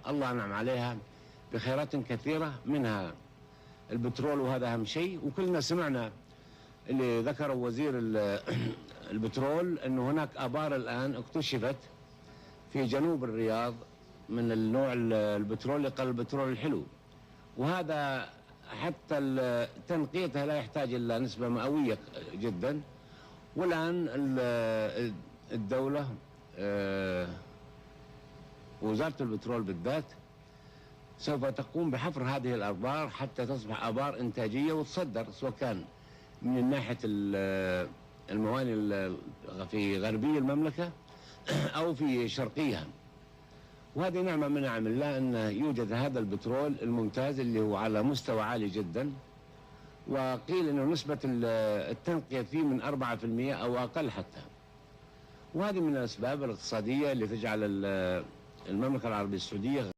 الله أنعم عليها بخيرات كثيرة، منها البترول، وهذا أهم شيء. وكلنا سمعنا اللي ذكره وزير البترول أنه هناك آبار الآن اكتشفت في جنوب الرياض من النوع البترول اللي قال البترول الحلو، وهذا حتى تنقيتها لا يحتاج إلا نسبة مئوية جدا. والآن الدولة وزارة البترول بالذات سوف تقوم بحفر هذه الآبار حتى تصبح آبار إنتاجية وتصدر، سواء كان من ناحية الموانئ في غربي المملكة أو في شرقيها. وهذه نعمة من نعم الله أن يوجد هذا البترول الممتاز اللي هو على مستوى عالي جدا، وقيل أنه نسبة التنقية فيه من 4% أو أقل حتى. وهذه من الأسباب الاقتصادية اللي تجعل المملكة العربية السعودية